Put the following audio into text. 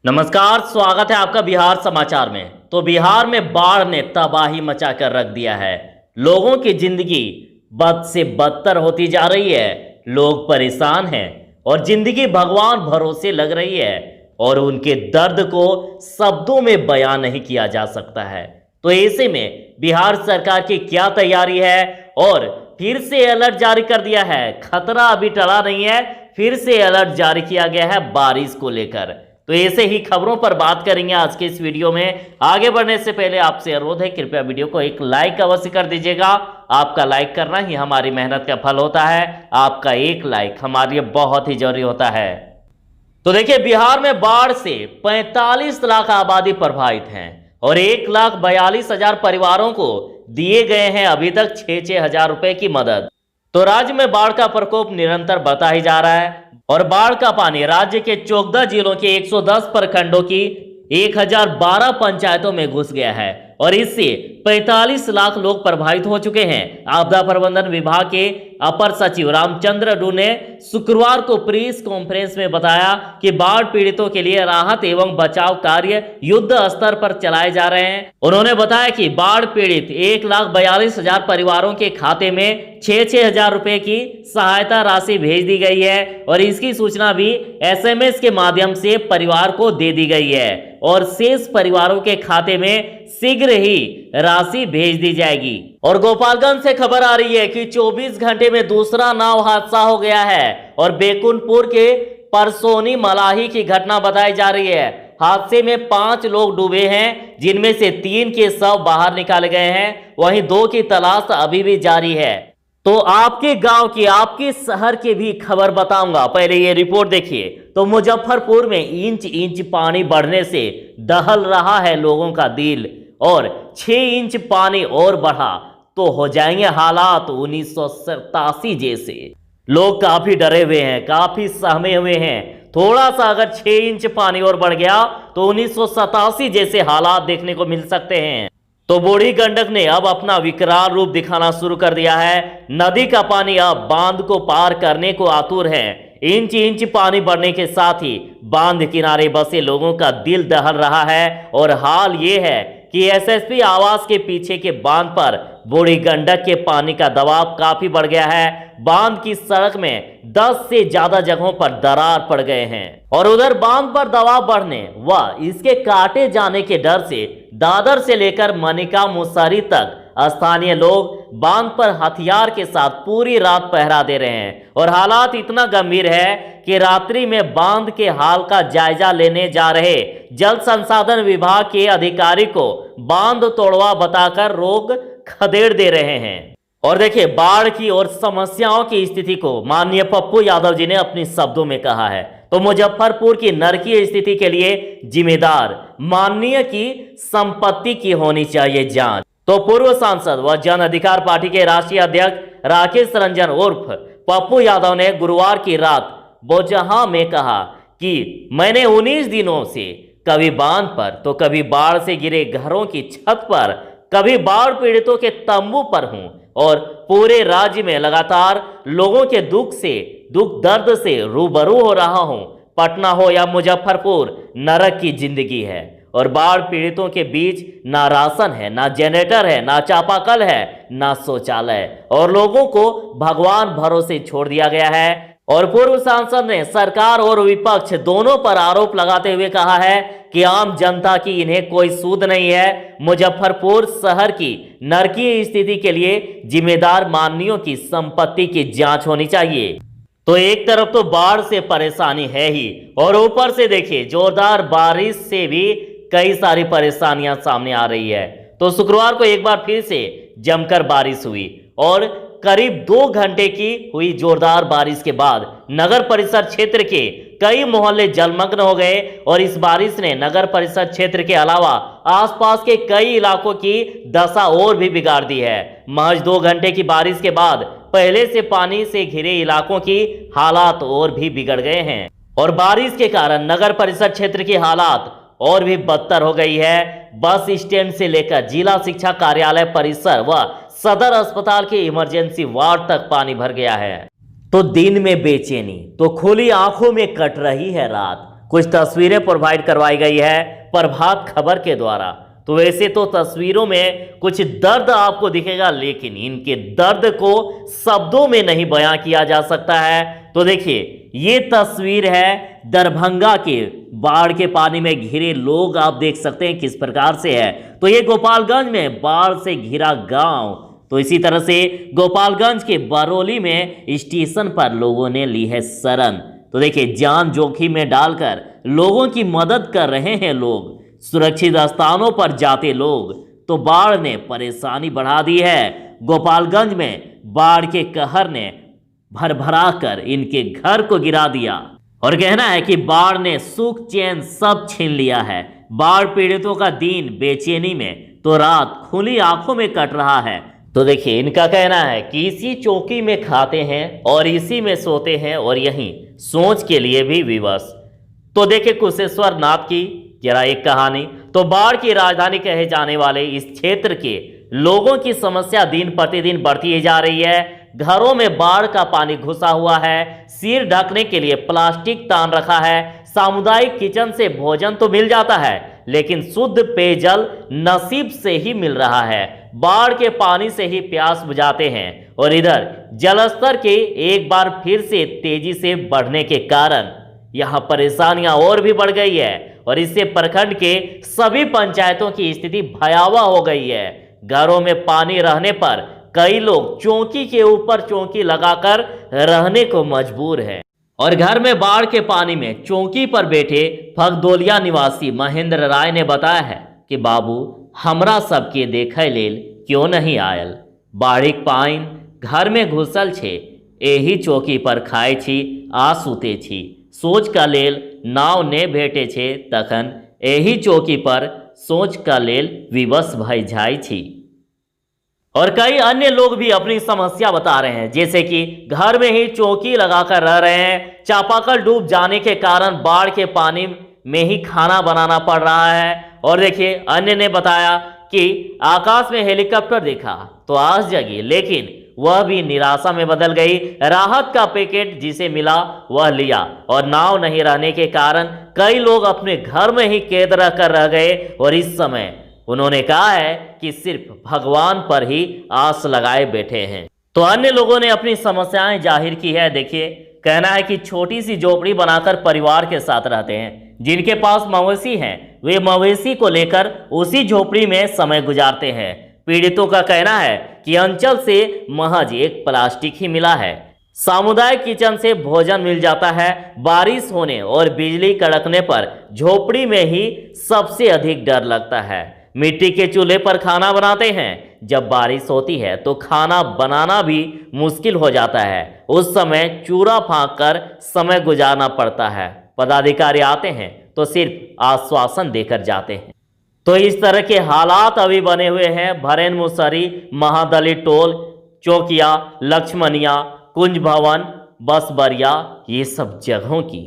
नमस्कार, स्वागत है आपका बिहार समाचार में। तो बिहार में बाढ़ ने तबाही मचा कर रख दिया है। लोगों की जिंदगी बद से बदतर होती जा रही है। लोग परेशान हैं और जिंदगी भगवान भरोसे लग रही है और उनके दर्द को शब्दों में बयान नहीं किया जा सकता है। तो ऐसे में बिहार सरकार की क्या तैयारी है और फिर से अलर्ट जारी कर दिया है। खतरा अभी टला नहीं है, फिर से अलर्ट जारी किया गया है बारिश को लेकर। तो ऐसे ही खबरों पर बात करेंगे आज के इस वीडियो में। आगे बढ़ने से पहले आपसे अनुरोध है, कृपया वीडियो को एक लाइक अवश्य कर दीजिएगा। आपका लाइक करना ही हमारी मेहनत का फल होता है। आपका एक लाइक हमारे लिए बहुत ही जरूरी होता है। तो देखिए, बिहार में बाढ़ से 45 लाख आबादी प्रभावित हैं और 1,42,000 परिवारों को दिए गए हैं अभी तक 6-6 हजार रुपए की मदद। तो राज्य में बाढ़ का प्रकोप निरंतर बढ़ता ही जा रहा है और बाढ़ का पानी राज्य के 14 जिलों के 110 प्रखंडों की 1012 पंचायतों में घुस गया है और इससे 45 लाख लोग प्रभावित हो चुके हैं। आपदा प्रबंधन विभाग के अपर सचिव रामचंद्र डू ने शुक्रवार को प्रेस कॉन्फ्रेंस में बताया कि बाढ़ पीड़ितों के लिए राहत एवं बचाव कार्य युद्ध स्तर पर चलाए जा रहे हैं। उन्होंने बताया कि बाढ़ पीड़ित 1,42,000 परिवारों के खाते में 6-6 हजार रुपए की सहायता राशि भेज दी गई है और इसकी सूचना भी SMS के माध्यम से परिवार को दे दी गई है और शेष परिवारों के खाते में शीघ्र ही राशि भेज दी जाएगी। और गोपालगंज से खबर आ रही है कि 24 घंटे में दूसरा नाव हादसा हो गया है और बेकुनपुर के परसोनी मलाही की घटना बताई जा रही है। हादसे में 5 लोग डूबे हैं, जिनमें से 3 के शव बाहर निकाले गए हैं, वहीं 2 की तलाश अभी भी जारी है। तो आपके गांव की, आपके शहर की भी खबर बताऊंगा। पहले ये रिपोर्ट देखिए। तो मुजफ्फरपुर में इंच इंच पानी बढ़ने से दहल रहा है लोगों का दिल और 6 इंच पानी और बढ़ा तो हो जाएंगे हालात 1987 जैसे। लोग काफी डरे हुए हैं, काफी सहमे हुए हैं। थोड़ा सा अगर 6 इंच पानी और बढ़ गया तो 1987 जैसे हालात देखने को मिल सकते हैं। तो बूढ़ी गंडक ने अब अपना विकराल रूप दिखाना शुरू कर दिया है। नदी का पानी अब बांध को पार करने को आतुर है। इंच इंच पानी बढ़ने के साथ ही बांध किनारे बसे लोगों का दिल दहल रहा है और हाल ये है कि SSP आवास के पीछे के बांध पर बूढ़ी गंडक के पानी का दबाव काफी बढ़ गया है। बांध की सड़क में 10 से ज्यादा जगहों पर दरार पड़ गए हैं और उधर बांध पर दबाव बढ़ने व इसके काटे जाने के डर से दादर से लेकर मनिका मुसहरी तक स्थानीय लोग बांध पर हथियार के साथ पूरी रात पहरा दे रहे हैं और हालात इतना गंभीर है कि रात्रि में बांध के हाल का जायजा लेने जा रहे जल संसाधन विभाग के अधिकारी को बांध तोड़वा बताकर रोक खदेड़ दे रहे हैं। और देखिए, बाढ़ की और समस्याओं की स्थिति को माननीय पप्पू यादव जी ने अपने शब्दों में कहा है। तो मुजफ्फरपुर की नरकीय स्थिति के लिए जिम्मेदार माननीय की संपत्ति की होनी चाहिए जांच। तो पूर्व सांसद व जन अधिकार पार्टी के राष्ट्रीय अध्यक्ष राकेश रंजन उर्फ पप्पू यादव ने गुरुवार की रात बोचहां में कहा कि मैंने 19 दिनों से कभी बांध पर तो कभी बाढ़ से गिरे घरों की छत पर, कभी बाढ़ पीड़ितों के तंबू पर हूं और पूरे राज्य में लगातार लोगों के दुख दर्द से रूबरू हो रहा हूं। पटना हो या मुजफ्फरपुर, नरक की जिंदगी है और बाढ़ पीड़ितों के बीच ना राशन है, ना जनरेटर है, ना चापाकल है, ना शौचालय और लोगों को भगवान भरोसे छोड़ दिया गया है। और पूर्व सांसद ने सरकार और विपक्ष दोनों पर आरोप लगाते हुए कहा है कि आम जनता की इन्हें कोई सूद नहीं है। मुजफ्फरपुर शहर की नरकीय स्थिति के लिए जिम्मेदार माननीयों की संपत्ति की जांच होनी चाहिए। तो एक तरफ तो बाढ़ से परेशानी है ही और ऊपर से देखिए जोरदार बारिश से भी कई सारी परेशानियां सामने आ रही है। तो शुक्रवार को एक बार फिर से जमकर बारिश हुई और करीब 2 घंटे की हुई जोरदार बारिश के बाद नगर परिषद क्षेत्र के कई मोहल्ले जलमग्न हो गए और इस बारिश ने नगर परिषद क्षेत्र के अलावा आसपास के कई इलाकों की दशा और भी बिगाड़ दी है। महज 2 घंटे की बारिश के बाद पहले से पानी से घिरे इलाकों की हालात और भी बिगड़ गए हैं और बारिश के कारण नगर परिषद क्षेत्र की हालात और भी बदतर हो गई है। बस स्टैंड से लेकर जिला शिक्षा कार्यालय परिसर व सदर अस्पताल के इमरजेंसी वार्ड तक पानी भर गया है। तो दिन में बेचैनी तो खुली आंखों में कट रही है रात। कुछ तस्वीरें प्रोवाइड करवाई गई है प्रभात खबर के द्वारा। तो वैसे तो तस्वीरों में कुछ दर्द आपको दिखेगा, लेकिन इनके दर्द को शब्दों में नहीं बयां किया जा सकता है। तो देखिए, ये तस्वीर है दरभंगा के बाढ़ के पानी में घिरे लोग, आप देख सकते हैं किस प्रकार से है। तो ये गोपालगंज में बाढ़ से घिरा गांव। तो इसी तरह से गोपालगंज के बरौली में स्टेशन पर लोगों ने ली है शरण। तो देखिए, जान जोखिम में डालकर लोगों की मदद कर रहे हैं लोग, सुरक्षित स्थानों पर जाते लोग। तो बाढ़ ने परेशानी बढ़ा दी है। गोपालगंज में बाढ़ के कहर ने भरभरा कर इनके घर को गिरा दिया और कहना है कि बाढ़ ने सुख चैन सब छीन लिया है। बाढ़ पीड़ितों का दिन बेचैनी में तो रात खुली आंखों में कट रहा है। तो देखिए, इनका कहना है कि इसी चौकी में खाते हैं और इसी में सोते हैं और यहीं सोच के लिए भी विवश। तो देखिए, कुशेश्वर नाथ की जरा एक कहानी। तो बाढ़ की राजधानी कहे जाने वाले इस क्षेत्र के लोगों की समस्या दिन प्रतिदिन बढ़ती ही जा रही है। घरों में बाढ़ का पानी घुसा हुआ है, सिर ढकने के लिए प्लास्टिक तान रखा है, सामुदायिक किचन से भोजन तो मिल जाता है, लेकिन शुद्ध पेयजल नसीब से ही मिल रहा है। बाढ़ के पानी से ही प्यास बुझाते हैं और इधर जलस्तर के एक बार फिर से तेजी से बढ़ने के कारण यहां परेशानियां और भी बढ़ गई है और इससे प्रखंड के सभी पंचायतों की स्थिति भयावह हो गई है। घरों में पानी रहने पर कई लोग चौकी के ऊपर चौकी लगाकर रहने को मजबूर है। और घर में बाढ़ के पानी में चौकी पर बैठे फगदोलिया निवासी महेंद्र राय ने बताया है कि बाबू, हमरा सबके देखे लेल क्यों नहीं आयल। बाढ़िक पाइन घर में घुसल छे, एही चौकी पर खाए छी आ सुते छी। सोच का लेल नाव ने भेटे छे, तखन एही चौकी पर सोच का लेल विवश भय जाय छी। और कई अन्य लोग भी अपनी समस्या बता रहे हैं, जैसे कि घर में ही चौकी लगाकर रह रहे हैं, चापाकल डूब जाने के कारण बाढ़ के पानी में ही खाना बनाना पड़ रहा है। और देखिए, अन्य ने बताया कि आकाश में हेलीकॉप्टर देखा तो आस जगी, लेकिन वह भी निराशा में बदल गई। राहत का पैकेट जिसे मिला वह लिया और नाव नहीं रहने के कारण कई लोग अपने घर में ही कैद रहकर रह गए। और इस समय उन्होंने कहा है कि सिर्फ भगवान पर ही आस लगाए बैठे हैं। तो अन्य लोगों ने अपनी समस्याएं जाहिर की है। देखिए, कहना है कि छोटी सी झोपड़ी बनाकर परिवार के साथ रहते हैं। जिनके पास मवेशी हैं, वे मवेशी को लेकर उसी झोपड़ी में समय गुजारते हैं। पीड़ितों का कहना है कि अंचल से महज एक प्लास्टिक ही मिला है। सामुदायिक किचन से भोजन मिल जाता है। बारिश होने और बिजली कड़कने पर झोपड़ी में ही सबसे अधिक डर लगता है। मिट्टी के चूल्हे पर खाना बनाते हैं। जब बारिश होती है तो खाना बनाना भी मुश्किल हो जाता है। उस समय चूरा फाँक कर समय गुजारना पड़ता है। पदाधिकारी आते हैं तो सिर्फ आश्वासन देकर जाते हैं। तो इस तरह के हालात अभी बने हुए हैं भरेन मुसरी, महादलित टोल, चौकिया, लक्ष्मणिया, कुंज भवन, बसबरिया, ये सब जगहों की।